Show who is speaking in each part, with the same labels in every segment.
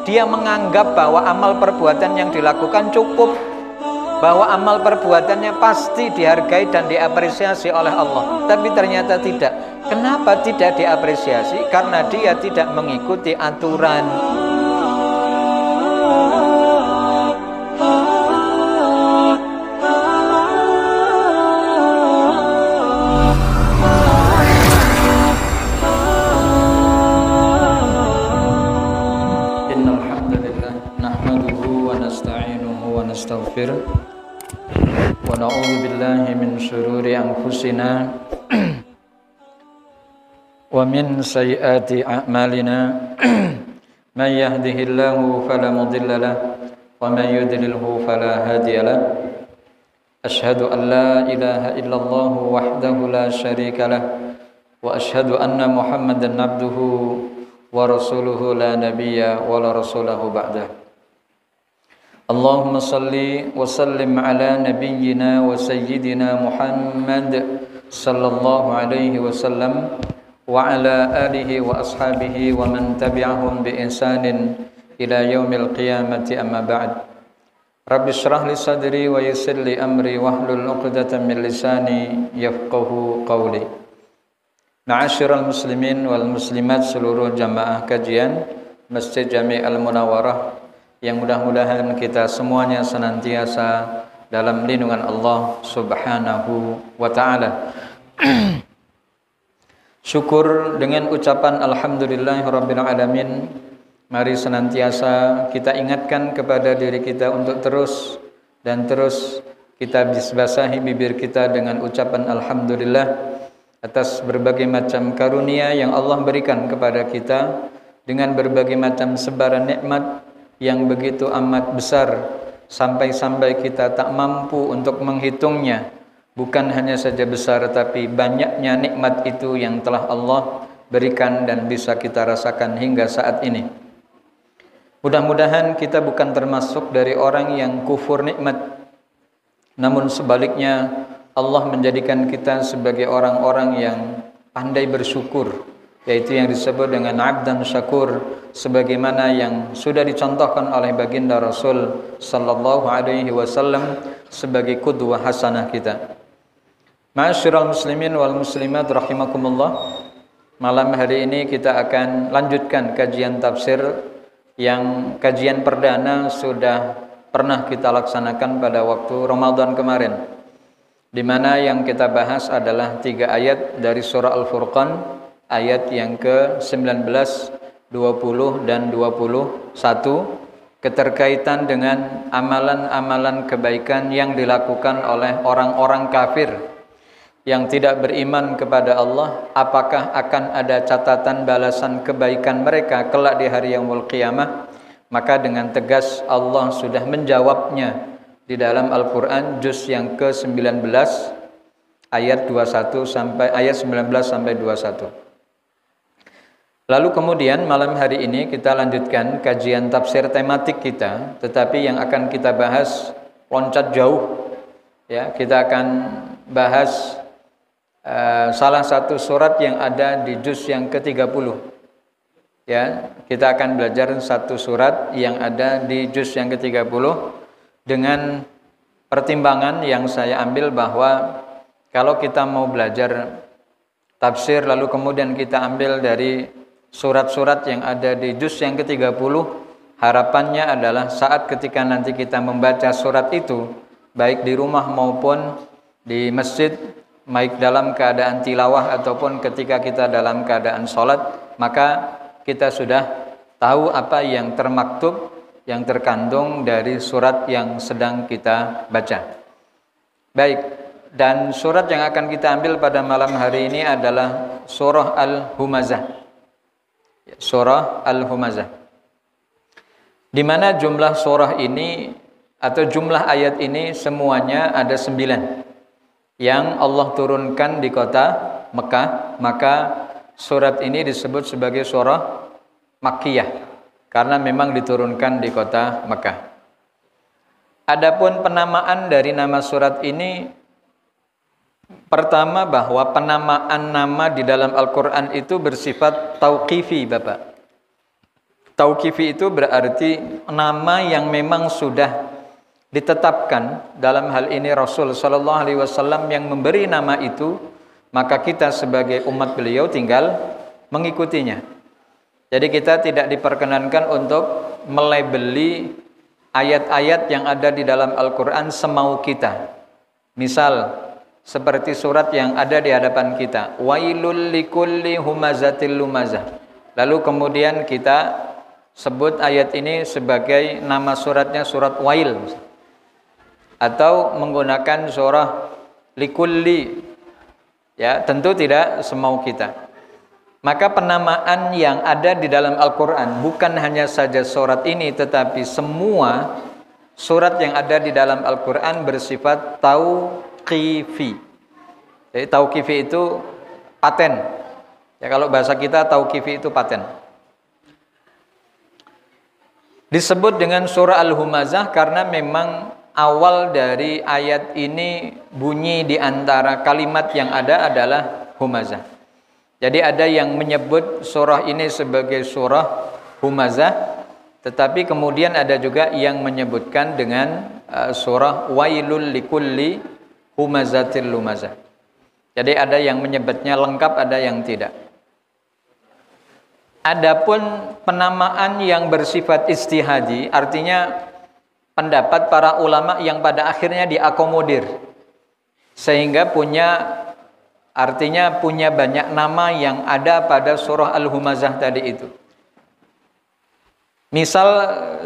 Speaker 1: Dia menganggap bahwa amal perbuatan yang dilakukan cukup, bahwa amal perbuatannya pasti dihargai dan diapresiasi oleh Allah. Tapi ternyata tidak. Kenapa tidak diapresiasi? Karena dia tidak mengikuti aturan. Nastaghfir wa na'udzu billahi min shururi anfusina wa min sayyiati a'malina may yahdihillahu fala mudilla lahu wa may yudlilhu fala hadiya lahu asyhadu an la ilaha illallah wahdahu la syarika lahu wa asyhadu anna muhammadan abduhu wa rasuluhu la nabiyya wa la rasulahu ba'dahu. Allahumma salli wa sallim ala nabiyyina wa sayyidina Muhammad sallallahu alaihi wasallam wa ala alihi wa ashabihi wa man tabi'ahum bi ihsanin ila yaumil qiyamati amma ba'd. Rabbi shrah li sadri wa yassir li amri wahlul 'uqdatam min lisani yafqahu qawli. Ma'asyiral muslimin wal muslimat, seluruh jamaah kajian Masjid Jami' Al-Munawwarah, yang mudah-mudahan kita semuanya senantiasa dalam lindungan Allah Subhanahu wa ta'ala. Syukur dengan ucapan alhamdulillahirabbil alamin. Mari senantiasa kita ingatkan kepada diri kita untuk terus kita basahi bibir kita dengan ucapan alhamdulillah atas berbagai macam karunia yang Allah berikan kepada kita, dengan berbagai macam sebaran nikmat yang begitu amat besar sampai-sampai kita tak mampu untuk menghitungnya. Bukan hanya saja besar, tapi banyaknya nikmat itu yang telah Allah berikan dan bisa kita rasakan hingga saat ini. Mudah-mudahan kita bukan termasuk dari orang yang kufur nikmat, namun sebaliknya Allah menjadikan kita sebagai orang-orang yang pandai bersyukur, yaitu yang disebut dengan abdan syakur, sebagaimana yang sudah dicontohkan oleh baginda Rasul sallallahu alaihi wasallam sebagai qudwah hasanah kita. Ma'asyiral muslimin wal muslimat rahimakumullah. Malam hari ini kita akan lanjutkan kajian tafsir yang kajian perdana sudah pernah kita laksanakan pada waktu Ramadan kemarin, di mana yang kita bahas adalah 3 ayat dari surah Al-Furqan, ayat yang ke-19, 20 dan 21, keterkaitan dengan amalan-amalan kebaikan yang dilakukan oleh orang-orang kafir yang tidak beriman kepada Allah. Apakah akan ada catatan balasan kebaikan mereka kelak di hari yaumul qiyamah? Maka dengan tegas Allah sudah menjawabnya di dalam Al-Quran juz yang ke-19 ayat 19 sampai 21. Lalu kemudian malam hari ini kita lanjutkan kajian tafsir tematik kita, tetapi yang akan kita bahas loncat jauh. Ya, kita akan bahas salah satu surat yang ada di juz yang ke-30. Ya, kita akan belajar satu surat yang ada di juz yang ke-30 dengan pertimbangan yang saya ambil bahwa kalau kita mau belajar tafsir lalu kemudian kita ambil dari surat-surat yang ada di juz yang ke-30, harapannya adalah saat ketika nanti kita membaca surat itu, baik di rumah maupun di masjid, baik dalam keadaan tilawah ataupun ketika kita dalam keadaan sholat, maka kita sudah tahu apa yang termaktub, yang terkandung dari surat yang sedang kita baca. Baik, dan surat yang akan kita ambil pada malam hari ini adalah surah Al-Humazah. Surah Al-Humazah, di mana jumlah surah ini atau jumlah ayat ini semuanya ada 9 yang Allah turunkan di kota Mekah. Maka surat ini disebut sebagai surah Makkiyah karena memang diturunkan di kota Mekah. Adapun penamaan dari nama surat ini, pertama bahwa penamaan nama di dalam Al-Quran itu bersifat tauqifi, Bapak. Tauqifi itu berarti nama yang memang sudah ditetapkan. Dalam hal ini Rasul sallallahu alaihi wasallam yang memberi nama itu, maka kita sebagai umat beliau tinggal mengikutinya. Jadi kita tidak diperkenankan untuk melabeli ayat-ayat yang ada di dalam Al-Qur'an semau kita. Misal seperti surat yang ada di hadapan kita, wailul likulli humazatil lumazah. Lalu kemudian kita sebut ayat ini sebagai nama suratnya surat Wail, atau menggunakan surah likulli, ya tentu tidak semau kita. Maka penamaan yang ada di dalam Al-Quran bukan hanya saja surat ini, tetapi semua surat yang ada di dalam Al-Quran bersifat tauqifi. Jadi tauqifi itu paten, ya kalau bahasa kita tauqifi itu paten. Disebut dengan surah Al-Humazah karena memang awal dari ayat ini bunyi di antara kalimat yang ada adalah Humazah. Jadi ada yang menyebut surah ini sebagai surah Humazah, tetapi kemudian ada juga yang menyebutkan dengan surah Wailul likulli humazatil lumazah. Jadi ada yang menyebutnya lengkap, ada yang tidak. Adapun penamaan yang bersifat istihadi, artinya pendapat para ulama yang pada akhirnya diakomodir, sehingga artinya punya banyak nama yang ada pada surah Al-Humazah tadi itu. Misal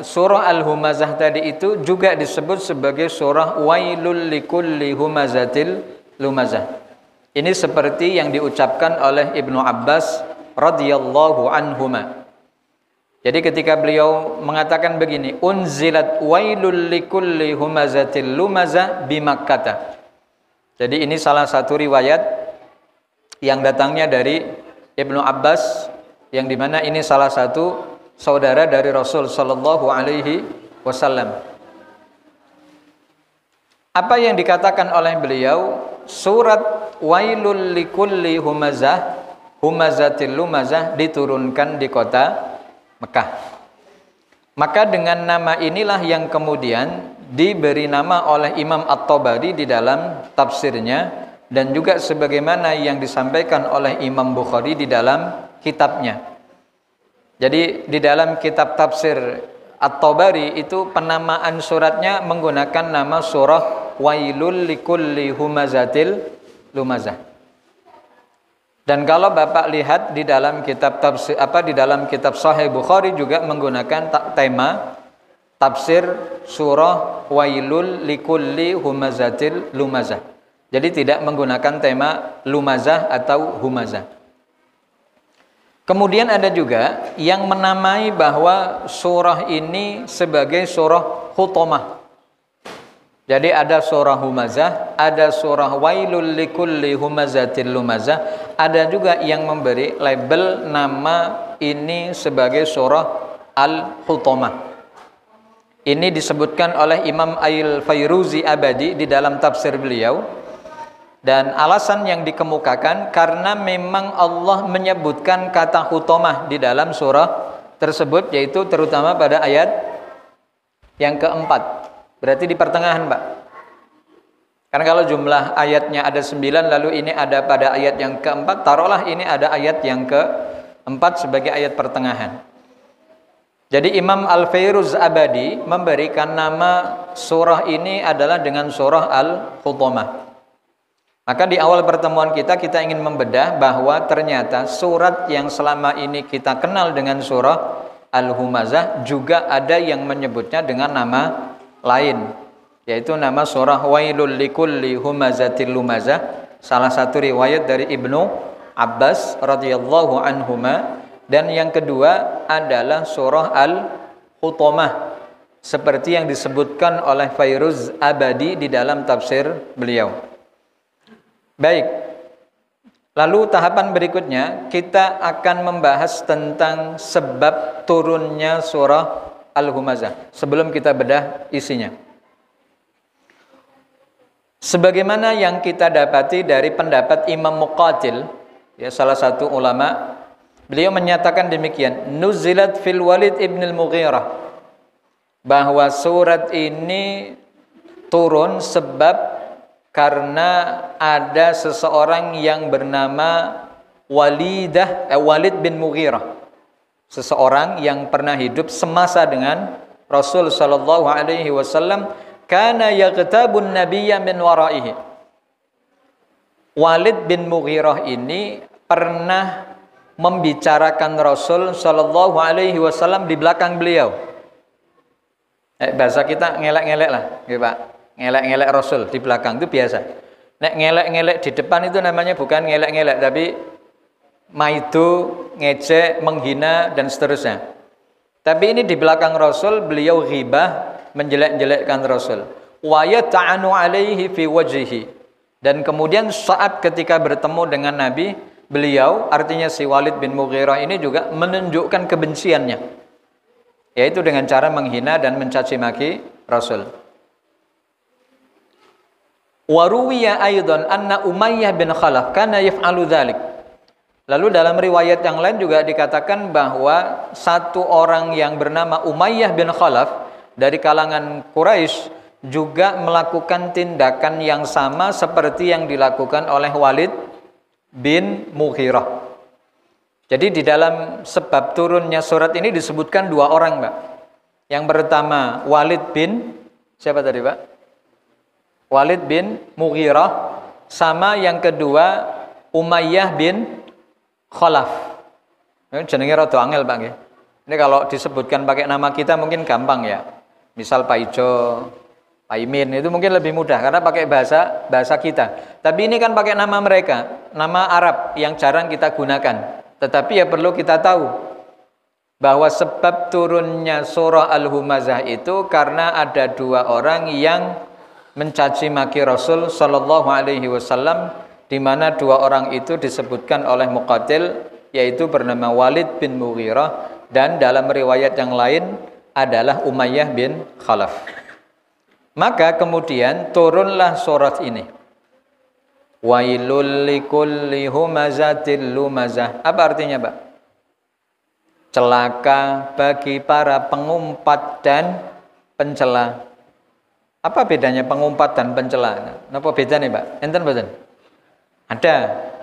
Speaker 1: surah Al-Humazah tadi itu juga disebut sebagai surah Wailul likulli humazatil lumazah. Ini seperti yang diucapkan oleh Ibnu Abbas radhiyallahu anhuma. Jadi ketika beliau mengatakan begini, unzilat wailul likulli humazatil lumazah bi Makkah. Jadi ini salah satu riwayat yang datangnya dari Ibnu Abbas, yang dimana ini salah satu saudara dari Rasul sallallahu alaihi wasallam. Apa yang dikatakan oleh beliau? Surat wailul likulli humazatil lumazah diturunkan di kota Mekah. Maka dengan nama inilah yang kemudian diberi nama oleh Imam At-Tabari di dalam tafsirnya, dan juga sebagaimana yang disampaikan oleh Imam Bukhari di dalam kitabnya. Jadi di dalam kitab tafsir At-Tabari itu penamaan suratnya menggunakan nama surah Wailul likulli humazatil lumazah. Dan kalau Bapak lihat di dalam kitab tafsir di dalam kitab Sahih Bukhari juga menggunakan tema tafsir surah Wailul likulli humazatil lumazah. Jadi tidak menggunakan tema lumazah atau humazah. Kemudian ada juga yang menamai bahwa surah ini sebagai surah Hutomah. Jadi ada surah Humazah, ada surah Wailul likulli humazatil lumazah, ada juga yang memberi label nama ini sebagai surah Al-Hutomah. Ini disebutkan oleh Imam Al-Fayruzi Abadi di dalam tafsir beliau. Dan alasan yang dikemukakan karena memang Allah menyebutkan kata Hutomah di dalam surah tersebut, yaitu terutama pada ayat yang keempat. Berarti di pertengahan, Pak. Karena kalau jumlah ayatnya ada 9, lalu ini ada pada ayat yang keempat, taruhlah ini ada ayat yang keempat sebagai ayat pertengahan. Jadi Imam Al-Fayruz Abadi memberikan nama surah ini adalah dengan surah Al-Hutomah. Maka di awal pertemuan kita ingin membedah bahwa ternyata surat yang selama ini kita kenal dengan surah Al-Humazah juga ada yang menyebutnya dengan nama lain, yaitu nama surah Wailul likulli humazatil lumazah, salah satu riwayat dari Ibnu Abbas radhiyallahu anhuma, dan yang kedua adalah surah Al-Hutomah seperti yang disebutkan oleh Fayruz Abadi di dalam tafsir beliau. Baik, lalu tahapan berikutnya kita akan membahas tentang sebab turunnya surah Al-Humazah sebelum kita bedah isinya. Sebagaimana yang kita dapati dari pendapat Imam Muqatil, ya salah satu ulama Beliau menyatakan demikian, nuzilat fil Walid ibn al-Mughirah, bahwa surat ini turun sebab karena ada seseorang yang bernama Walid bin Mughirah, seseorang yang pernah hidup semasa dengan Rasul sallallahu alaihi wasallam, kana yaghtabun nabiyya min waraihi. Walid bin Mughirah ini pernah membicarakan Rasul sallallahu alaihi wasallam di belakang beliau. Bahasa kita ngelek-ngelek lah, gitu Pak. Ngelek-ngelek Rasul di belakang itu biasa. Nek ngelek-ngelek di depan itu namanya bukan ngelek-ngelek, tapi maidu, ngejek, menghina dan seterusnya. Tapi ini di belakang Rasul beliau ghibah, menjelek-jelekkan Rasul. Wa yata'anu alaihi fi wajhihi. Dan kemudian saat ketika bertemu dengan Nabi, beliau, artinya si Walid bin Mughirah ini juga menunjukkan kebenciannya, yaitu dengan cara menghina dan mencaci maki Rasul. Wa ruwiya aidan anna Umayyah bin Khalaf kana yaf'alu dzalik. Lalu dalam riwayat yang lain juga dikatakan bahwa satu orang yang bernama Umayyah bin Khalaf dari kalangan Quraisy juga melakukan tindakan yang sama seperti yang dilakukan oleh Walid bin Mughirah. Jadi di dalam sebab turunnya surat ini disebutkan dua orang, Pak. Yang pertama Walid bin, siapa tadi, Pak? Walid bin Mughirah, sama yang kedua Umayyah bin Khalaf. Ini jenenge rada angel, Pak nggih. Ini kalau disebutkan pakai nama kita mungkin gampang ya. Misal Pak Ijo, Pak Imin, itu mungkin lebih mudah karena pakai bahasa kita. Tapi ini kan pakai nama mereka, nama Arab yang jarang kita gunakan. Tetapi ya perlu kita tahu bahwa sebab turunnya surah Al-Humazah itu karena ada dua orang yang mencaci maki Rasul sallallahu alaihi wasallam, di mana dua orang itu disebutkan oleh Muqatil, yaitu bernama Walid bin Mughirah dan dalam riwayat yang lain adalah Umayyah bin Khalaf. Maka kemudian turunlah surat ini. Wailul likulli humazatil lumazah. Apa artinya, Pak? Celaka bagi para pengumpat dan pencela. Apa bedanya pengumpat dan pencela? Apa bedanya, Pak? Enten mboten? Ada.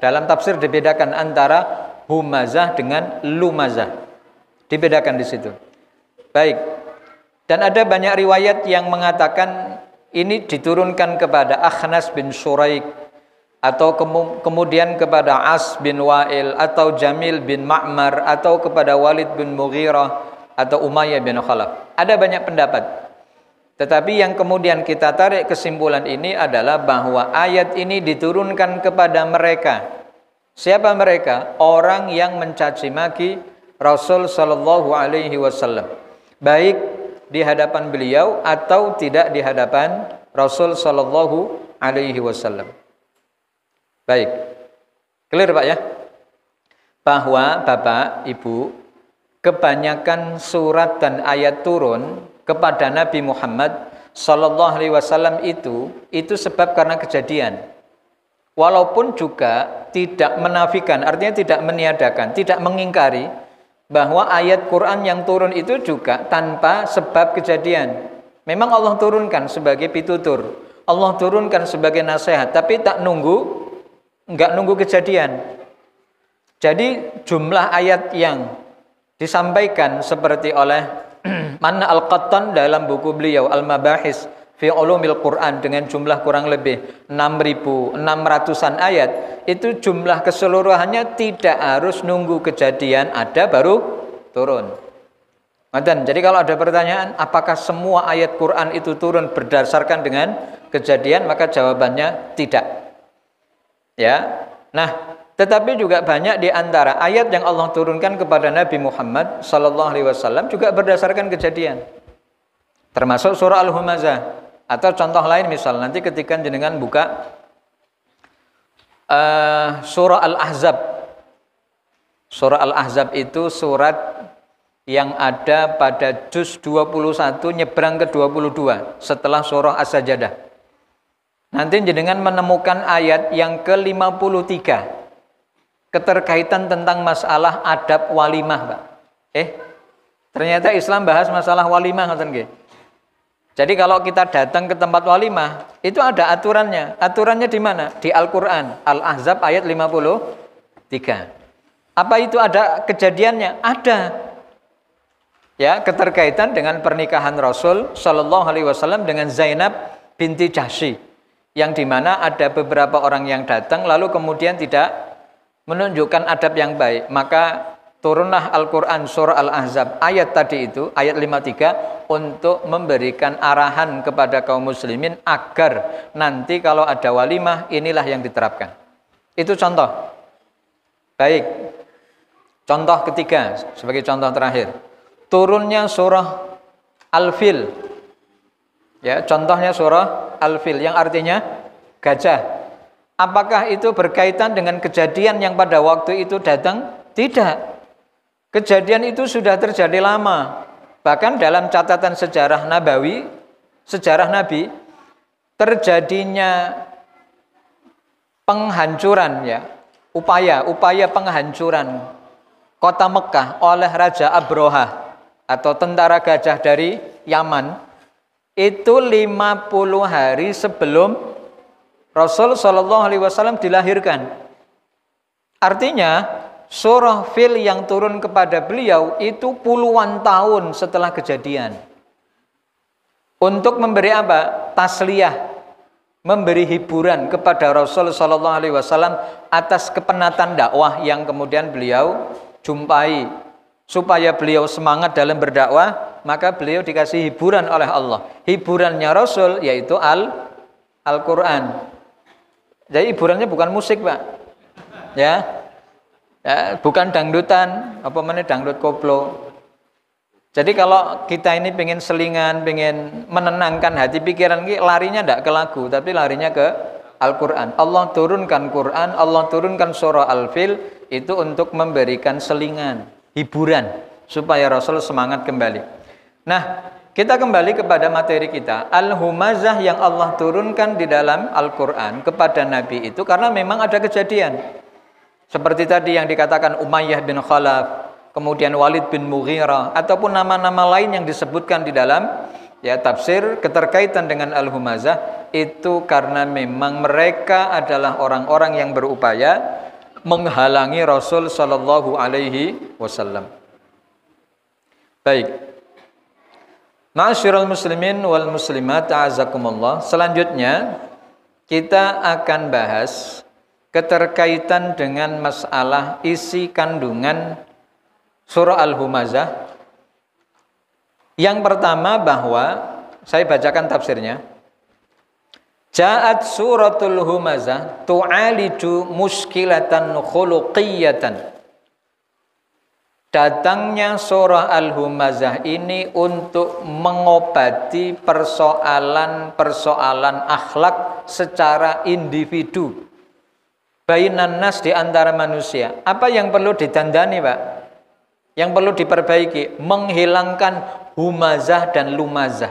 Speaker 1: Dalam tafsir dibedakan antara humazah dengan lumazah. Dibedakan di situ. Baik. Dan ada banyak riwayat yang mengatakan ini diturunkan kepada Akhnas bin Shuraik, atau kemudian kepada As bin Wa'il, atau Jamil bin Ma'mar, atau kepada Walid bin Mughirah, atau Umayyah bin Khalaf. Ada banyak pendapat. Tetapi yang kemudian kita tarik kesimpulan ini adalah bahwa ayat ini diturunkan kepada mereka. Siapa mereka? Orang yang mencaci maki Rasul sallallahu alaihi wasallam. Baik di hadapan beliau atau tidak di hadapan Rasul sallallahu alaihi wasallam. Baik. Clear, Pak ya? Bahwa Bapak, Ibu, kebanyakan surat dan ayat turun kepada Nabi Muhammad sallallahu alaihi wasallam itu sebab karena kejadian. Walaupun juga tidak menafikan, artinya tidak meniadakan, tidak mengingkari bahwa ayat Quran yang turun itu juga tanpa sebab kejadian. Memang Allah turunkan sebagai pitutur, Allah turunkan sebagai nasihat, tapi enggak nunggu kejadian. Jadi jumlah ayat yang disampaikan seperti oleh Manna Al-Qattan dalam buku beliau Al-Mabahis fi Ulumil Quran dengan jumlah kurang lebih 6.600-an ayat, itu jumlah keseluruhannya tidak harus nunggu kejadian ada baru turun. Jadi kalau ada pertanyaan apakah semua ayat Quran itu turun berdasarkan dengan kejadian, maka jawabannya tidak. Ya. Nah, tetapi juga banyak di antara ayat yang Allah turunkan kepada Nabi Muhammad sallallahu alaihi wasallam juga berdasarkan kejadian. Termasuk surah Al-Humazah. Atau contoh lain, misal nanti ketika jenengan buka surah Al-Ahzab. Surah Al-Ahzab itu surat yang ada pada juz 21 nyebrang ke 22 setelah surah As-Sajdah. Nanti jenengan menemukan ayat yang ke-53. keterkaitan tentang masalah adab walimah, Pak. Ternyata Islam bahas masalah walimah, ngoten nggih. Jadi kalau kita datang ke tempat walimah, itu ada aturannya. Aturannya di mana? Di Al-Qur'an, Al-Ahzab ayat 53. Apa itu ada kejadiannya? Ada. Ya, keterkaitan dengan pernikahan Rasul Shallallahu alaihi wasallam dengan Zainab binti Jahsy, yang dimana ada beberapa orang yang datang lalu kemudian tidak menunjukkan adab yang baik, maka turunlah Al-Quran surah Al-Ahzab ayat tadi itu, ayat 53, untuk memberikan arahan kepada kaum muslimin agar nanti kalau ada walimah inilah yang diterapkan. Itu contoh. Baik, contoh ketiga sebagai contoh terakhir, turunnya surah Al-Fil. Ya, contohnya surah Al-Fil yang artinya gajah. Apakah itu berkaitan dengan kejadian yang pada waktu itu datang? Tidak. Kejadian itu sudah terjadi lama. Bahkan dalam catatan sejarah Nabawi, sejarah Nabi, terjadinya penghancuran, ya, upaya penghancuran kota Mekah oleh Raja Abrohah atau tentara gajah dari Yaman, itu 50 hari sebelum Rasul Shallallahu alaihi wasallam dilahirkan. Artinya surah Fil yang turun kepada beliau itu puluhan tahun setelah kejadian. Untuk memberi apa? Tasliyah, memberi hiburan kepada Rasul Shallallahu alaihi wasallam atas kepenatan dakwah yang kemudian beliau jumpai. Supaya beliau semangat dalam berdakwah, maka beliau dikasih hiburan oleh Allah. Hiburannya Rasul yaitu Al-Quran. Jadi hiburannya bukan musik, Pak. Ya, bukan dangdutan, apa namanya, dangdut koplo. Jadi kalau kita ini pengen selingan, pengen menenangkan hati pikiran, larinya tidak ke lagu, tapi larinya ke Al-Quran. Allah turunkan Quran, Allah turunkan surah Al-Fil itu untuk memberikan selingan, hiburan, supaya Rasul semangat kembali. Nah, kita kembali kepada materi kita. Al-Humazah yang Allah turunkan di dalam Al-Quran kepada Nabi itu karena memang ada kejadian. Seperti tadi yang dikatakan Umayyah bin Khalaf, kemudian Walid bin Mughirah, ataupun nama-nama lain yang disebutkan di dalam tafsir keterkaitan dengan Al-Humazah, itu karena memang mereka adalah orang-orang yang berupaya menghalangi Rasul Shallallahu alaihi wasallam. Baik. Ma'asyiral muslimin wal muslimat, a'azakumullah. Selanjutnya kita akan bahas keterkaitan dengan masalah isi kandungan surah Al-Humazah. Yang pertama bahwa saya bacakan tafsirnya. Ja'at suratul Humazah tu'aliju muskilatan khuluqiyatan. Datangnya surah Al-Humazah ini untuk mengobati persoalan-persoalan akhlak secara individu. Bainan nas, di antara manusia. Apa yang perlu ditandani, Pak? Yang perlu diperbaiki, menghilangkan humazah dan lumazah.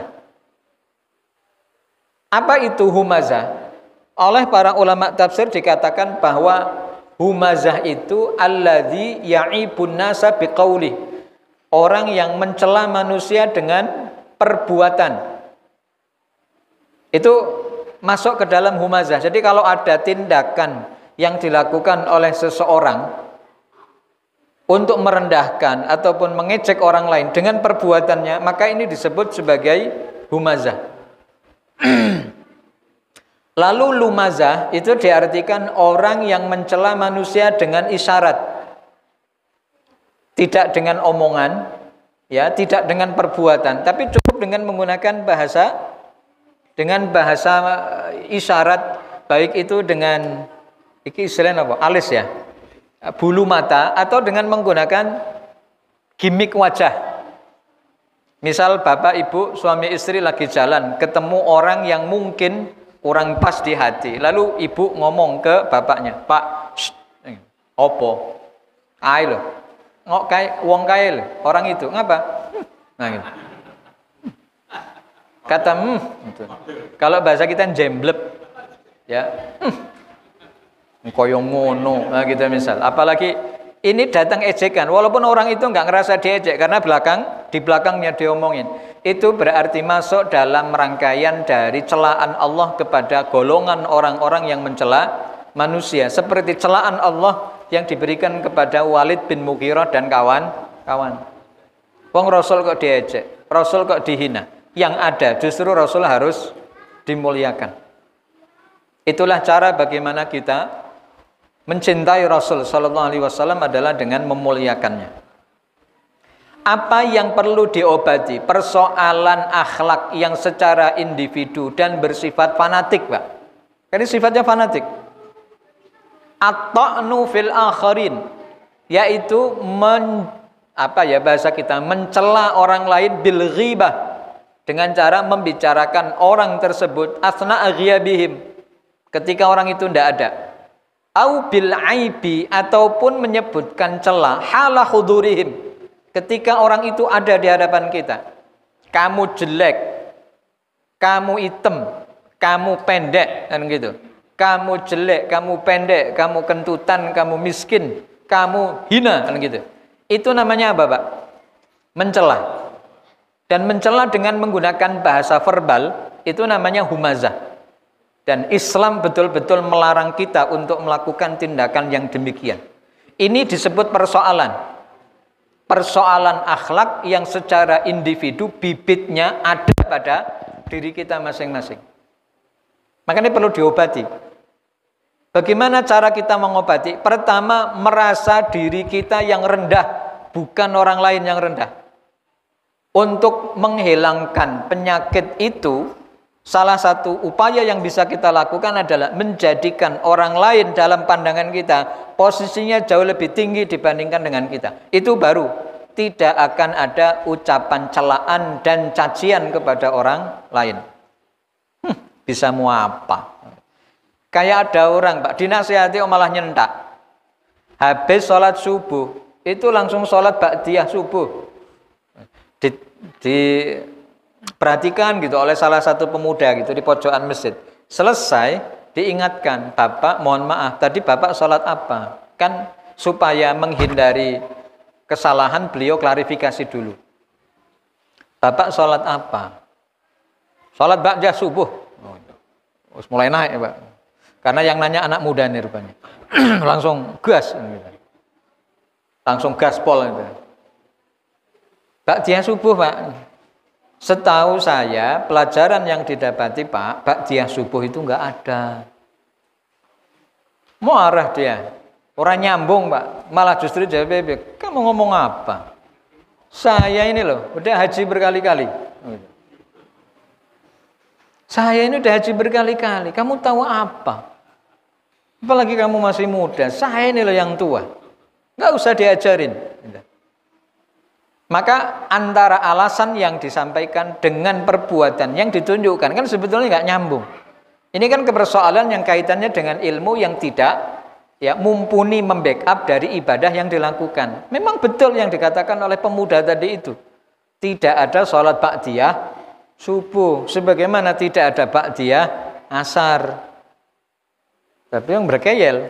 Speaker 1: Apa itu humazah? Oleh para ulama tafsir dikatakan bahwa humazah itu alladzi ya'ibun nasa biqauli. Orang yang mencela manusia dengan perbuatan. Itu masuk ke dalam humazah. Jadi kalau ada tindakan yang dilakukan oleh seseorang untuk merendahkan ataupun mengejek orang lain dengan perbuatannya, maka ini disebut sebagai humazah. Lalu lumazah itu diartikan orang yang mencela manusia dengan isyarat, tidak dengan omongan, tidak dengan perbuatan, tapi cukup dengan menggunakan bahasa isyarat, baik itu dengan istilahnya apa? Alis, bulu mata, atau dengan menggunakan gimik wajah. Misal bapak ibu suami istri lagi jalan, ketemu orang yang mungkin kurang pas di hati, lalu ibu ngomong ke bapaknya, Pak, opo kae lho, ngok kae wong kae lho, orang itu ngapa? Nah gitu. Kata gitu. Kalau bahasa kita jemblep, koyo ngono, nah gitu misal. Apalagi ini datang ejekan, walaupun orang itu nggak ngerasa diejek karena di belakangnya diomongin. Itu berarti masuk dalam rangkaian dari celaan Allah kepada golongan orang-orang yang mencela manusia, seperti celaan Allah yang diberikan kepada Walid bin Mughirah dan kawan-kawan. Wong Rasul kok diejek, Rasul kok dihina. Yang ada justru Rasul harus dimuliakan. Itulah cara bagaimana kita mencintai Rasul sallallahu alaihi wasallam adalah dengan memuliakannya. Apa yang perlu diobati? Persoalan akhlak yang secara individu dan bersifat fanatik, Pak. Ini sifatnya fanatik. At-ta'nu fil akharin, yaitu bahasa kita mencela orang lain bil ghibah, dengan cara membicarakan orang tersebut asna'a ghiyabihim, ketika orang itu tidak ada. Au bil aibi, ataupun menyebutkan celah hala hudurihim, ketika orang itu ada di hadapan kita. Kamu jelek, kamu hitam, kamu pendek, kan gitu. Kamu jelek, kamu pendek, kamu kentutan, kamu miskin, kamu hina, kan gitu. Itu namanya apa, Pak? Mencela. Dan mencela dengan menggunakan bahasa verbal itu namanya humazah. Dan Islam betul-betul melarang kita untuk melakukan tindakan yang demikian. Ini disebut persoalan akhlak yang secara individu bibitnya ada pada diri kita masing-masing. Makanya perlu diobati. Bagaimana cara kita mengobati? Pertama, merasa diri kita yang rendah, bukan orang lain yang rendah. Untuk menghilangkan penyakit itu, salah satu upaya yang bisa kita lakukan adalah menjadikan orang lain dalam pandangan kita posisinya jauh lebih tinggi dibandingkan dengan kita. Itu baru tidak akan ada ucapan celaan dan cacian kepada orang lain. Bisa mau apa? Kayak ada orang, Pak, dinasihati malah nyentak. Habis sholat subuh, itu langsung sholat ba'diyah subuh. Diperhatikan gitu oleh salah satu pemuda gitu di pojokan masjid. Selesai diingatkan, Bapak mohon maaf, tadi Bapak sholat apa? Kan supaya menghindari kesalahan beliau klarifikasi dulu. Bapak sholat apa? Sholat ba'diyah subuh. Mulai naik ya, Pak. Karena yang nanya anak muda nih rupanya. Langsung gas gitu. Langsung gaspol gitu. Ba'diyah subuh, Pak. Setahu saya pelajaran yang didapati, Pak, ba'diyah subuh itu enggak ada. Muarah dia. Orang nyambung, Pak. Malah justru jawab, kamu ngomong apa? Saya ini loh, udah haji berkali-kali. Saya ini udah haji berkali-kali. Kamu tahu apa? Apalagi kamu masih muda. Saya ini loh yang tua. Enggak usah diajarin. Maka antara alasan yang disampaikan dengan perbuatan yang ditunjukkan kan sebetulnya nggak nyambung. Ini kan persoalan yang kaitannya dengan ilmu yang tidak mumpuni membackup dari ibadah yang dilakukan. Memang betul yang dikatakan oleh pemuda tadi itu. Tidak ada sholat ba'diyah subuh, sebagaimana tidak ada ba'diyah asar. Tapi yang berkeyel.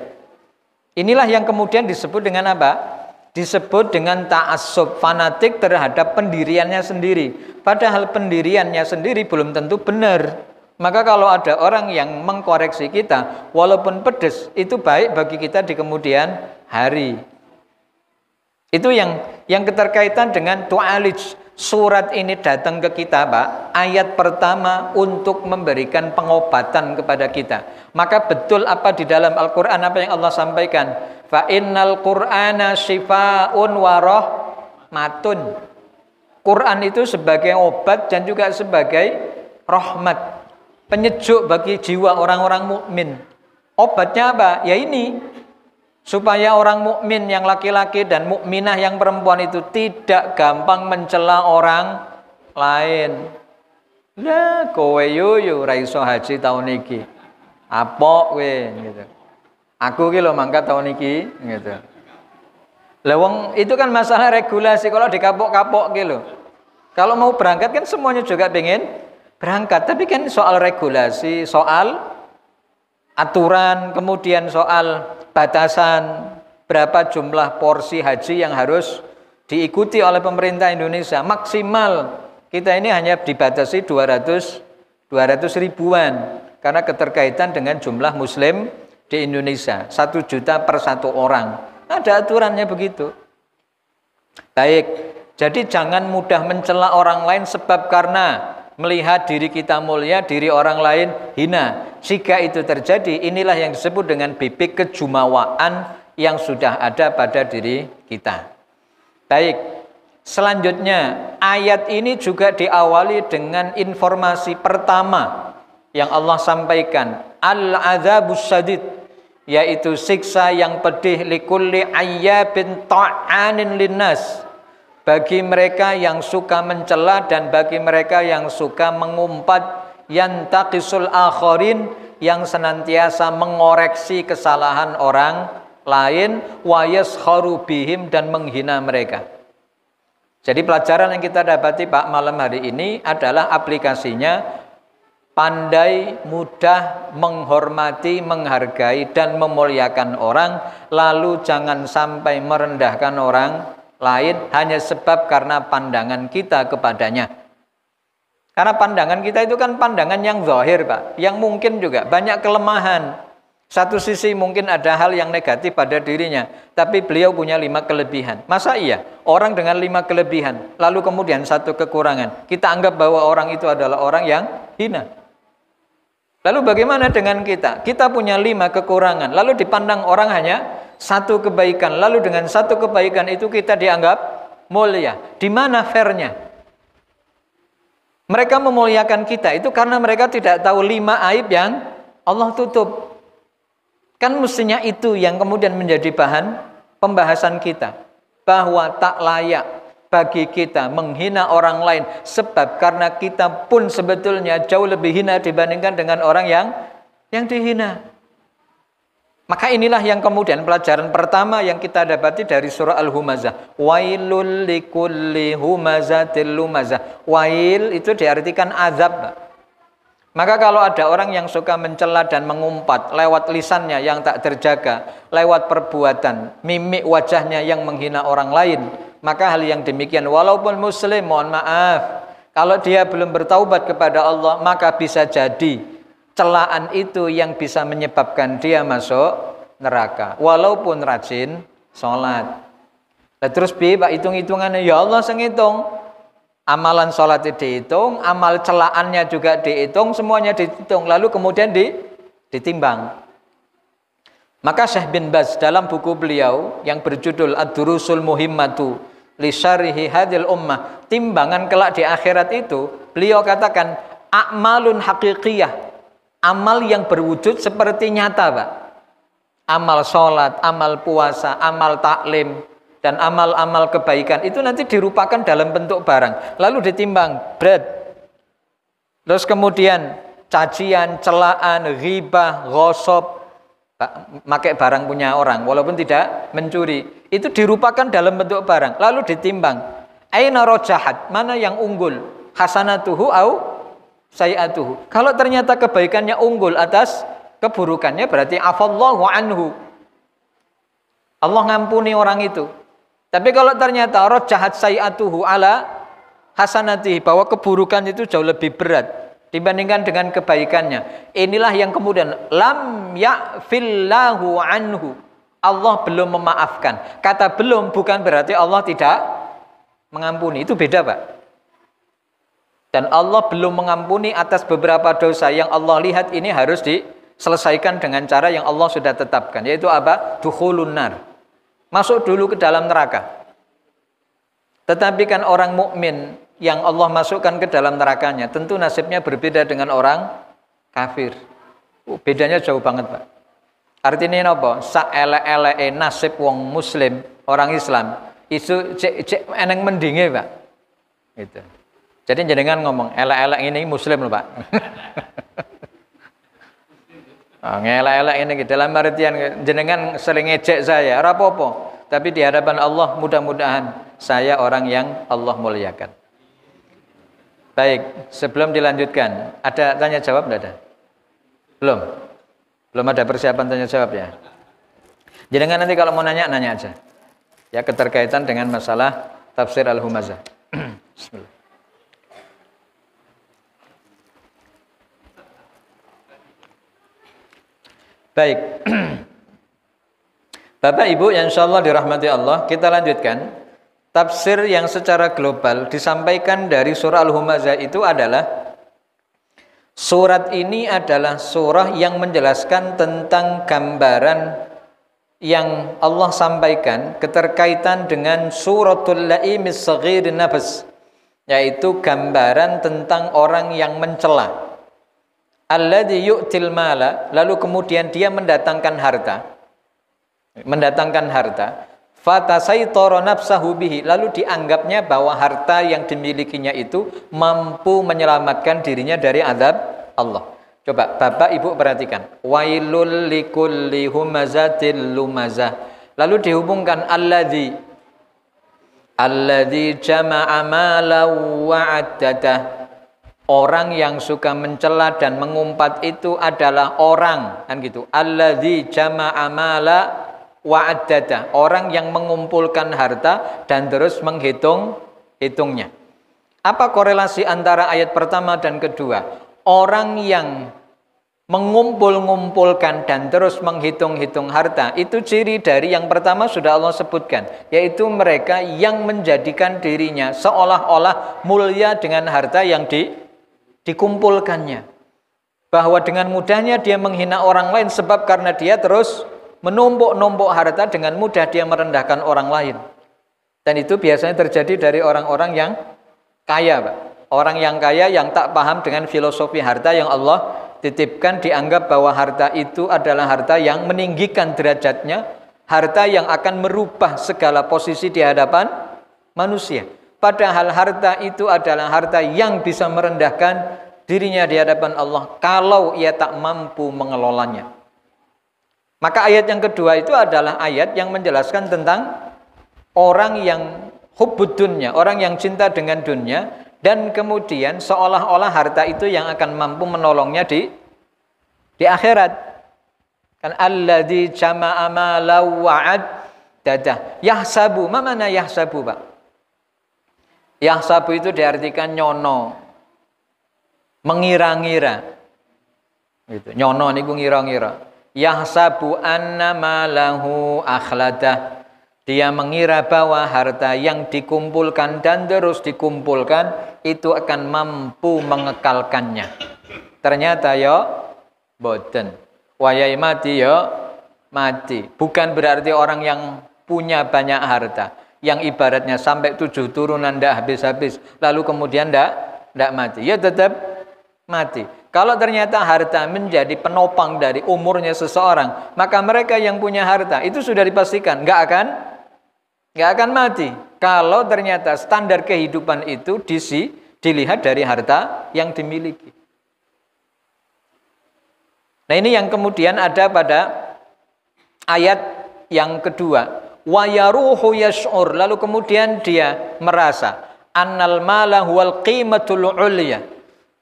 Speaker 1: Inilah yang kemudian disebut dengan apa? Disebut dengan ta'assub, fanatik terhadap pendiriannya sendiri. Padahal pendiriannya sendiri belum tentu benar. Maka kalau ada orang yang mengkoreksi kita, walaupun pedes, itu baik bagi kita di kemudian hari. Itu yang keterkaitan dengan tu'alij. Surat ini datang ke kita, Pak, ayat pertama untuk memberikan pengobatan kepada kita. Maka betul apa di dalam Al-Quran, apa yang Allah sampaikan. Fa innal Qur'ana syifaa'un wa rahmatun. Quran itu sebagai obat dan juga sebagai rahmat, penyejuk bagi jiwa orang-orang mukmin. Obatnya apa? Ya ini, supaya orang mukmin yang laki-laki dan mukminah yang perempuan itu tidak gampang mencela orang lain. Lah kowe yo ra iso haji tahun iki. Apa kowe gitu. Aku ki lho mangkat tahun iki gitu. Lah wong itu kan masalah regulasi, kalau dikapok-kapok ki lho. Kalau mau berangkat kan semuanya juga pengen berangkat, tapi kan soal regulasi, soal aturan, kemudian soal batasan berapa jumlah porsi haji yang harus diikuti oleh pemerintah Indonesia. Maksimal kita ini hanya dibatasi 200 ribuan karena keterkaitan dengan jumlah muslim di Indonesia, 1 juta per 1 orang. Ada aturannya begitu. Baik, jadi jangan mudah mencela orang lain sebab karena melihat diri kita mulia, diri orang lain hina. Jika itu terjadi, inilah yang disebut dengan bibit kejumawaan yang sudah ada pada diri kita. Baik, selanjutnya ayat ini juga diawali dengan informasi pertama yang Allah sampaikan, al-adzabus syadid, yaitu siksa yang pedih likulli ayyabin ta'anin linnas, bagi mereka yang suka mencela dan bagi mereka yang suka mengumpat, yantaqisul akharin, yang senantiasa mengoreksi kesalahan orang lain, wa yaskharu bihim, dan menghina mereka. Jadi pelajaran yang kita dapati Pak malam hari ini adalah aplikasinya pandai, mudah menghormati, menghargai dan memuliakan orang, lalu jangan sampai merendahkan orang lain hanya sebab karena pandangan kita kepadanya. Karena pandangan kita itu kan pandangan yang zahir, Pak, yang mungkin juga banyak kelemahan. Satu sisi mungkin ada hal yang negatif pada dirinya, tapi beliau punya 5 kelebihan. Masa iya orang dengan 5 kelebihan lalu kemudian 1 kekurangan kita anggap bahwa orang itu adalah orang yang hina? Lalu bagaimana dengan kita? Kita punya 5 kekurangan, lalu dipandang orang hanya 1 kebaikan, lalu dengan 1 kebaikan itu kita dianggap mulia. Di mana fairnya? Mereka memuliakan kita itu karena mereka tidak tahu 5 aib yang Allah tutup. Kan mestinya itu yang kemudian menjadi bahan pembahasan kita, bahwa tak layak bagi kita menghina orang lain sebab karena kita pun sebetulnya jauh lebih hina dibandingkan dengan orang yang dihina. Maka inilah yang kemudian pelajaran pertama yang kita dapati dari surah Al-Humazah. Wailul likulli humazatil lumazah. Wail itu diartikan azab, Pak. Maka kalau ada orang yang suka mencela dan mengumpat lewat lisannya yang tak terjaga, lewat perbuatan, mimik wajahnya yang menghina orang lain, maka hal yang demikian walaupun muslim, mohon maaf, kalau dia belum bertaubat kepada Allah, maka bisa jadi celaan itu yang bisa menyebabkan dia masuk neraka walaupun rajin sholat. Nah, terus Pak hitung-hitungannya, ya Allah ngitung. Amalan sholat dihitung, amal celaannya juga dihitung, semuanya dihitung, lalu kemudian ditimbang. Maka Syekh bin Baz dalam buku beliau yang berjudul Ad-Durusul Muhimmatu li Syarhi Hadil Ummah, timbangan kelak di akhirat itu, beliau katakan a'malun haqiqiyah, amal yang berwujud seperti nyata, Pak. Amal sholat, amal puasa, amal taklim, dan amal-amal kebaikan itu nanti dirupakan dalam bentuk barang, lalu ditimbang berat. Terus kemudian cacian, celaan, ghibah, ghosab, pakai barang punya orang walaupun tidak mencuri, itu dirupakan dalam bentuk barang, lalu ditimbang. Aina rojahat, mana yang unggul, hasanatuhu au sayiatuhu. Kalau ternyata kebaikannya unggul atas keburukannya, berarti afallahu anhu, Allah ngampuni orang itu. Tapi kalau ternyata rojahat sayiatuhu ala hasanatihi, bahwa keburukan itu jauh lebih berat dibandingkan dengan kebaikannya, inilah yang kemudian lam ya'fillahu anhu, Allah belum memaafkan. Kata belum bukan berarti Allah tidak mengampuni, itu beda, Pak. Dan Allah belum mengampuni atas beberapa dosa yang Allah lihat ini harus diselesaikan dengan cara yang Allah sudah tetapkan, yaitu apa? Dukhulun nar, masuk dulu ke dalam neraka. Tetapi kan orang mukmin yang Allah masukkan ke dalam nerakanya, tentu nasibnya berbeda dengan orang kafir. Bedanya jauh banget, Pak. Artinya apa? Saelek-eleke nasib wong muslim, orang Islam, itu cek eneng mendinge, Pak. Gitu. Jadi jenengan ngomong elek-elek ini muslim loh, Pak. Ngelak-elak ini dalam artian jenengan sering ngejek saya, ora apa-apa, tapi di hadapan Allah mudah-mudahan saya orang yang Allah muliakan. Baik, sebelum dilanjutkan, ada tanya jawab enggak ada? Belum Belum ada persiapan tanya jawab ya. Jangan nanti kalau mau nanya aja. Ya, keterkaitan dengan masalah tafsir Al-Humazah. Bismillah. Baik. Bapak Ibu yang insyaallah dirahmati Allah, kita lanjutkan. Tafsir yang secara global disampaikan dari surah Al-Humazah itu adalah surat ini adalah surah yang menjelaskan tentang gambaran yang Allah sampaikan keterkaitan dengan suratul laimis saghir nafs, yaitu gambaran tentang orang yang mencela. Alladzi yu'til mala, lalu kemudian dia mendatangkan harta. Fatasaitara nafsahu bihi, lalu dianggapnya bahwa harta yang dimilikinya itu mampu menyelamatkan dirinya dari azab Allah. Coba Bapak Ibu perhatikan. Wailul likulli humazatil lumazah. Lalu dihubungkan alladzi jama'a malan wa 'addadah. Orang yang suka mencela dan mengumpat itu adalah orang, kan gitu. Alladzi jama'a mala wa 'addadah. Orang yang mengumpulkan harta dan terus menghitungnya. Apa korelasi antara ayat pertama dan kedua? Orang yang mengumpulkan dan terus menghitung-hitung harta, itu ciri dari yang pertama sudah Allah sebutkan, yaitu mereka yang menjadikan dirinya seolah-olah mulia dengan harta yang dikumpulkannya. Bahwa dengan mudahnya dia menghina orang lain sebab karena dia terus menumpuk-numpuk harta, dengan mudah dia merendahkan orang lain. Dan itu biasanya terjadi dari orang-orang yang kaya, Pak. Orang yang kaya yang tak paham dengan filosofi harta yang Allah titipkan, dianggap bahwa harta itu adalah harta yang meninggikan derajatnya, harta yang akan merubah segala posisi di hadapan manusia. Padahal harta itu adalah harta yang bisa merendahkan dirinya di hadapan Allah kalau ia tak mampu mengelolanya. Maka ayat yang kedua itu adalah ayat yang menjelaskan tentang orang yang hubbud dunya, orang yang cinta dengan dunia, dan kemudian seolah-olah harta itu yang akan mampu menolongnya di akhirat. Kan alladzi jama'a malan wa 'addadah. Yahsabu, mana yahsabu, Pak? Yahsabu itu diartikan nyono, mengira-ngira. Gitu. Nyono niku ngira-ngira. Yahsabu anna malahu akhladah. Dia mengira bahwa harta yang dikumpulkan dan terus dikumpulkan itu akan mampu mengekalkannya. Ternyata ya boten. Wayai mati ya mati. Bukan berarti orang yang punya banyak harta, yang ibaratnya sampai 7 turunan ndak habis-habis, lalu kemudian ndak mati. Ya tetap mati. Kalau ternyata harta menjadi penopang dari umurnya seseorang, maka mereka yang punya harta itu sudah dipastikan nggak akan mati. Kalau ternyata standar kehidupan itu dilihat dari harta yang dimiliki. Nah, ini yang kemudian ada pada ayat yang kedua. Wa yaruhu yash'ur, lalu kemudian dia merasa annal mala huwal qimatul ulya,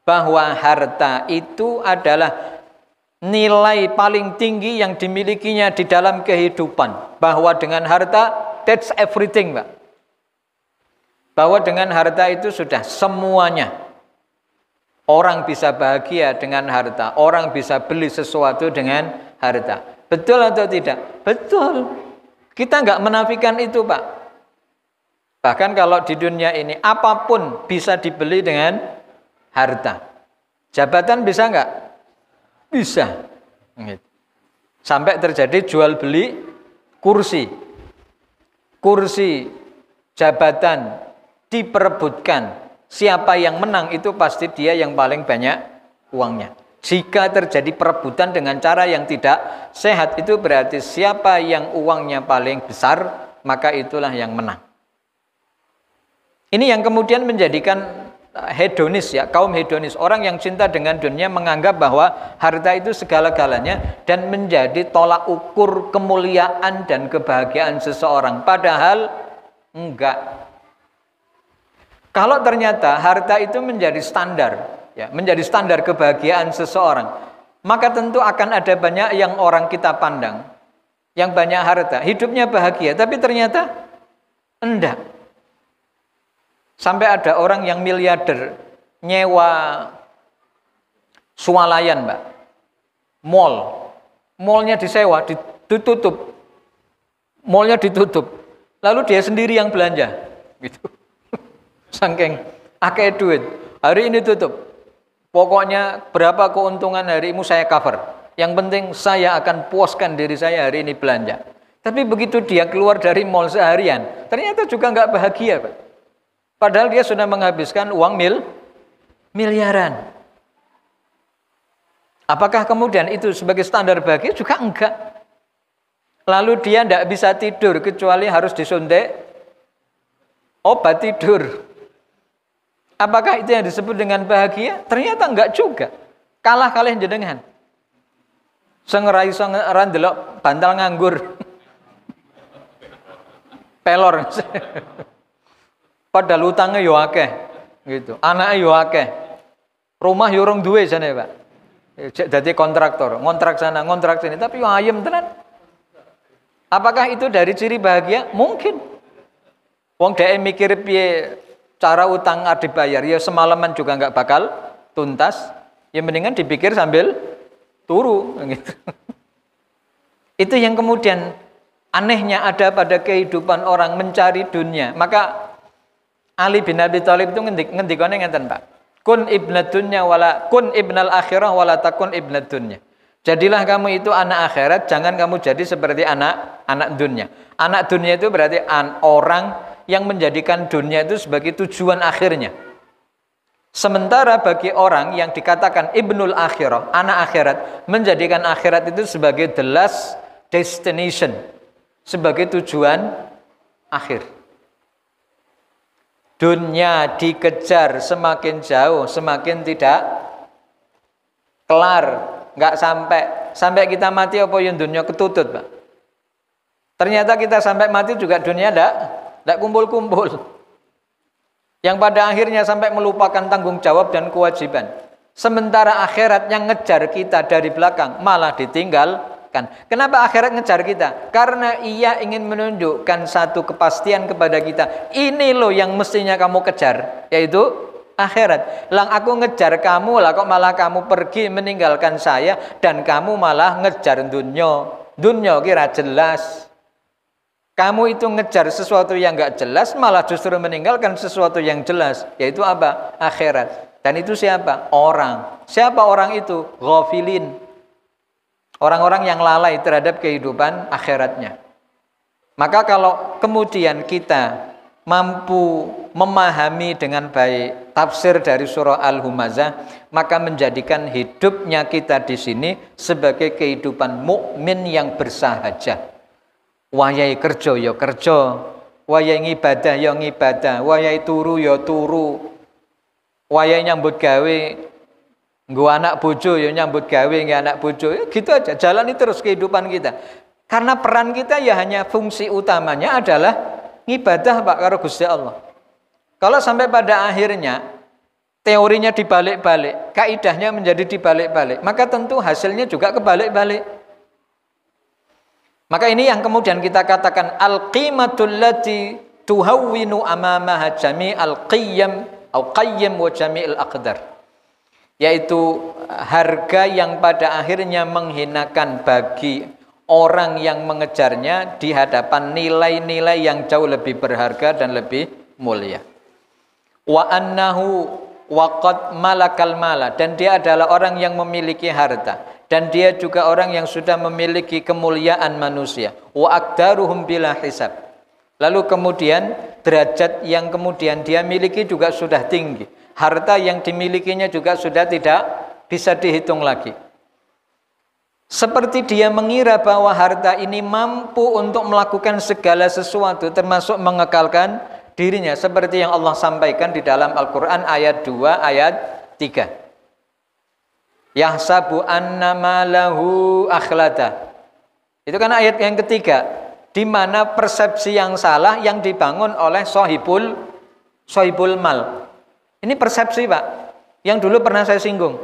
Speaker 1: bahwa harta itu adalah nilai paling tinggi yang dimilikinya di dalam kehidupan. Bahwa dengan harta that's everything, Pak. Bahwa dengan harta itu sudah semuanya. Orang bisa bahagia dengan harta. Orang bisa beli sesuatu dengan harta. Betul atau tidak? Betul. Kita nggak menafikan itu, Pak. Bahkan kalau di dunia ini, apapun bisa dibeli dengan harta. Jabatan bisa nggak? Bisa. Sampai terjadi jual beli kursi. Kursi, jabatan diperebutkan. Siapa yang menang itu pasti dia yang paling banyak uangnya. Jika terjadi perebutan dengan cara yang tidak sehat, itu berarti siapa yang uangnya paling besar, maka itulah yang menang. Ini yang kemudian menjadikan hedonis, ya, kaum hedonis. Orang yang cinta dengan dunia menganggap bahwa harta itu segala-galanya dan menjadi tolak ukur kemuliaan dan kebahagiaan seseorang. Padahal enggak. Kalau ternyata harta itu menjadi standar, ya, menjadi standar kebahagiaan seseorang, maka tentu akan ada banyak yang orang kita pandang, yang banyak harta, hidupnya bahagia, tapi ternyata enggak. Sampai ada orang yang miliarder, nyewa swalayan, Mbak, mallnya disewa, ditutup, mallnya ditutup, lalu dia sendiri yang belanja, gitu. Saking akeh duit, hari ini tutup. Pokoknya berapa keuntungan hari ini saya cover. Yang penting saya akan puaskan diri saya hari ini belanja. Tapi begitu dia keluar dari mall seharian, ternyata juga nggak bahagia, Pak. Padahal dia sudah menghabiskan uang miliaran. Apakah kemudian itu sebagai standar bahagia? Juga enggak. Lalu dia tidak bisa tidur kecuali harus disuntik obat tidur. Apakah itu yang disebut dengan bahagia? Ternyata enggak juga. Kalah jenengan. Sengerai delok bantal nganggur. Pelor. Padahal utangnya yo akeh gitu. Anaknya yo akeh. Rumah yo urung duwe jane, Pak. Jadi kontraktor, ngontrak sana, ngontrak sini, tapi yo ayem tenan. Apakah itu dari ciri bahagia? Mungkin. Wong dhek mikir piye cara utang dibayar, ya semalaman juga nggak bakal tuntas. Ya mendingan dipikir sambil turu gitu. Itu yang kemudian anehnya ada pada kehidupan orang mencari dunia. Maka Ali bin Abi Thalib itu ngendikane ngeten, Pak. Kun ibnad dunya wala kun ibnal akhirah wala takun ibnad dunya. Jadilah kamu itu anak akhirat, jangan kamu jadi seperti anak dunia. Anak dunia itu berarti orang yang menjadikan dunia itu sebagai tujuan akhirnya. Sementara bagi orang yang dikatakan ibnul akhirah, anak akhirat, menjadikan akhirat itu sebagai the last destination, sebagai tujuan akhir. Dunia dikejar semakin jauh, semakin tidak kelar, nggak sampai kita mati apa yang dunia ketutut, Pak. Ternyata kita sampai mati juga dunia tidak kumpul-kumpul. Yang pada akhirnya sampai melupakan tanggung jawab dan kewajiban. Sementara akhirat yang ngejar kita dari belakang malah ditinggalkan. Kenapa akhirat ngejar kita? Karena ia ingin menunjukkan satu kepastian kepada kita. Ini loh yang mestinya kamu kejar, yaitu akhirat. Lang aku ngejar kamu lah, kok malah kamu pergi meninggalkan saya dan kamu malah ngejar dunia. Dunia kira jelas. Kamu itu ngejar sesuatu yang enggak jelas, malah justru meninggalkan sesuatu yang jelas, yaitu apa? Akhirat. Dan itu siapa? Orang. Siapa orang itu? Ghafilin. Orang-orang yang lalai terhadap kehidupan akhiratnya. Maka kalau kemudian kita mampu memahami dengan baik tafsir dari surah Al-Humazah, maka menjadikan hidupnya kita di sini sebagai kehidupan mukmin yang bersahaja. Wayai kerja ya kerja, wayai ngibadah ya ngibadah, wayai turu ya turu, wayai nyambut gawe nggo anak bojo ya nyambut gawe nggih anak bojo. Ya gitu aja, jalani terus kehidupan kita. Karena peran kita ya hanya fungsi utamanya adalah ngibadah, Pak, karo Gusti Allah. Kalau sampai pada akhirnya teorinya dibalik-balik, kaidahnya menjadi dibalik-balik, maka tentu hasilnya juga kebalik-balik. Maka ini yang kemudian kita katakan al-qimatul lati tuhawwinu amamaha jami'al qiyam atau qayyim wa jami'il aqdar. Yaitu harga yang pada akhirnya menghinakan bagi orang yang mengejarnya di hadapan nilai-nilai yang jauh lebih berharga dan lebih mulia. Wa annahu waqad malakal mala, dan dia adalah orang yang memiliki harta. Dan dia juga orang yang sudah memiliki kemuliaan manusia. Wa aqdaruhum bila hisab. Lalu kemudian derajat yang kemudian dia miliki juga sudah tinggi. Harta yang dimilikinya juga sudah tidak bisa dihitung lagi. Seperti dia mengira bahwa harta ini mampu untuk melakukan segala sesuatu, termasuk mengekalkan dirinya. Seperti yang Allah sampaikan di dalam Al-Quran ayat 2, ayat 3. Yahsabu anna malahu akhlada. Itu kan ayat yang ketiga, di mana persepsi yang salah yang dibangun oleh sohibul mal. Ini persepsi, Pak, yang dulu pernah saya singgung.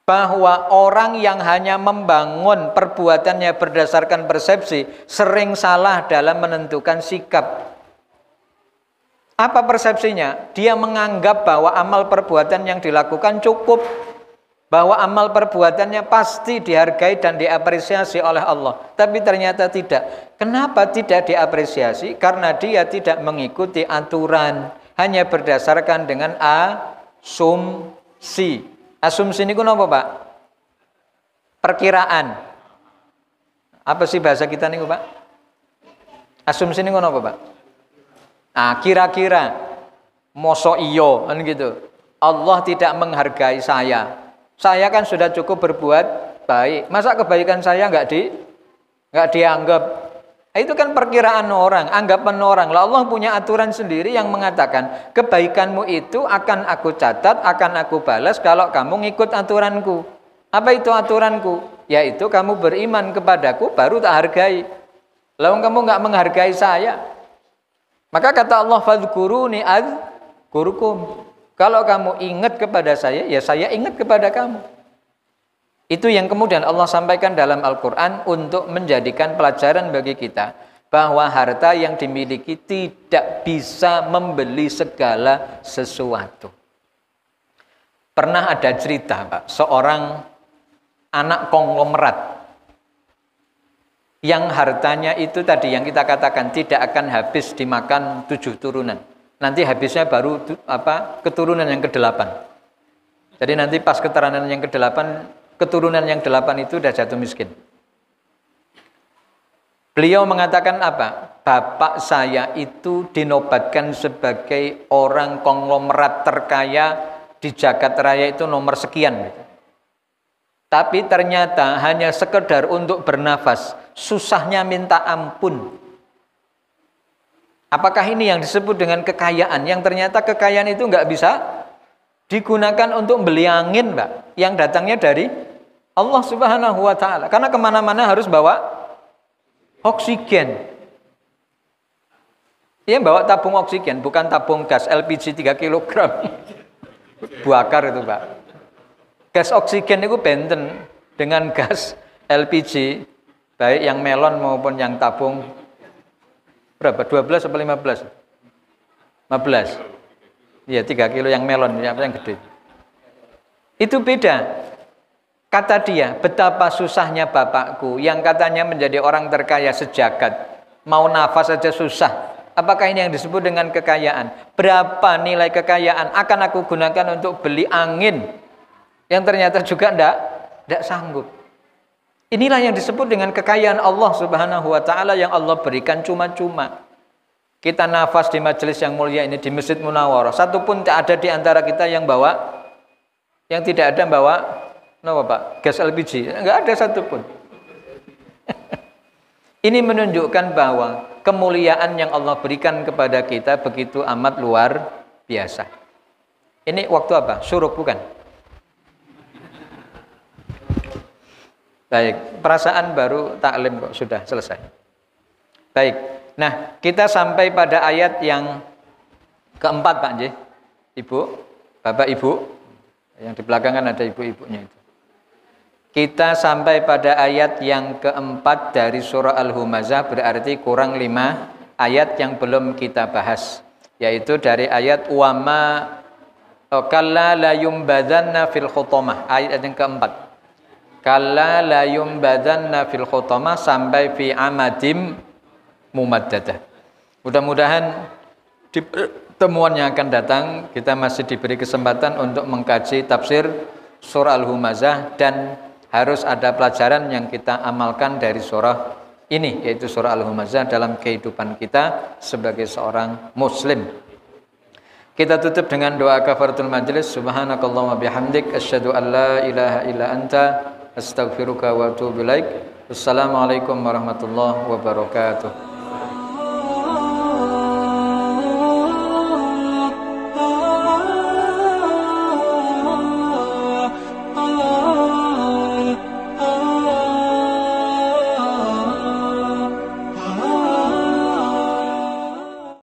Speaker 1: bahwa orang yang hanya membangun perbuatannya berdasarkan persepsi sering salah dalam menentukan sikap. Apa persepsinya? Dia menganggap bahwa amal perbuatan yang dilakukan cukup, bahwa amal perbuatannya pasti dihargai dan diapresiasi oleh Allah. Tapi ternyata tidak. Kenapa tidak diapresiasi? Karena dia tidak mengikuti aturan, hanya berdasarkan dengan asumsi. Asumsi ini apa, Pak? Perkiraan. Apa sih bahasa kita nih, Pak? Asumsi ini apa, Pak? Nah, kira-kira moso iyo kan gitu. Allah tidak menghargai saya. Saya kan sudah cukup berbuat baik. Masa kebaikan saya nggak dianggap? Itu kan perkiraan orang, anggapan orang. Lah Allah punya aturan sendiri yang mengatakan kebaikanmu itu akan aku catat, akan aku balas kalau kamu ngikut aturanku. Apa itu aturanku? Yaitu kamu beriman kepadaku baru tak hargai. Lalu kamu nggak menghargai saya. Maka kata Allah, fadhkuruni adzkurukum. Kalau kamu ingat kepada saya, ya saya ingat kepada kamu. Itu yang kemudian Allah sampaikan dalam Al-Quran untuk menjadikan pelajaran bagi kita bahwa harta yang dimiliki tidak bisa membeli segala sesuatu. Pernah ada cerita, Pak, seorang anak konglomerat yang hartanya itu tadi yang kita katakan tidak akan habis dimakan 7 turunan. Nanti habisnya baru keturunan yang ke-8. Jadi nanti pas keturunan yang ke-8, keturunan yang 8 itu sudah jatuh miskin. Beliau mengatakan apa? Bapak saya itu dinobatkan sebagai orang konglomerat terkaya di Jagat Raya itu nomor sekian. Tapi ternyata hanya sekedar untuk bernafas, susahnya minta ampun. Apakah ini yang disebut dengan kekayaan? Yang ternyata kekayaan itu nggak bisa digunakan untuk beli angin, Pak, yang datangnya dari Allah Subhanahu wa Ta'ala. Karena kemana-mana harus bawa oksigen. Dia bawa tabung oksigen, bukan tabung gas LPG 3 kg. Bakar itu, Pak. Gas oksigen itu benten dengan gas LPG, baik yang melon maupun yang tabung. Berapa? 12 atau 15? 15. Iya, 3 kilo yang melon, yang gede. Itu beda. Kata dia, betapa susahnya bapakku yang katanya menjadi orang terkaya sejagat. Mau nafas saja susah. Apakah ini yang disebut dengan kekayaan? Berapa nilai kekayaan akan aku gunakan untuk beli angin yang ternyata juga tidak sanggup. Inilah yang disebut dengan kekayaan Allah Subhanahu wa Ta'ala yang Allah berikan cuma-cuma. Kita nafas di majelis yang mulia ini, di Masjid Munawwarah, satu pun tak ada di antara kita yang tidak ada bawa Pak? Gas LPG. Enggak ada satu pun. Ini menunjukkan bahwa kemuliaan yang Allah berikan kepada kita begitu amat luar biasa. Ini waktu apa? Syuruk bukan? Baik, perasaan baru taklim kok sudah selesai. Baik, nah kita sampai pada ayat yang keempat, Pak J. Ibu, Bapak Ibu, yang di belakang kan ada ibu-ibunya itu. Kita sampai pada ayat yang keempat dari surah Al-Humazah, berarti kurang 5 ayat yang belum kita bahas. Yaitu dari ayat wama kalla la yumbadanna fil khutamah, ayat yang keempat. Kalla la yumbadanna fil khutamah sampai fi amadim mumaddadah. Mudah-mudahan di pertemuan yang akan datang kita masih diberi kesempatan untuk mengkaji tafsir surah Al-Humazah dan harus ada pelajaran yang kita amalkan dari surah ini, yaitu surah Al-Humazah dalam kehidupan kita sebagai seorang muslim. Kita tutup dengan doa kafaratul majlis. Subhanakallahumma bihamdik asyhadu an la ilaha illa anta astaghfiruka wa atubu ilaik. Wassalamualaikum warahmatullahi wabarakatuh.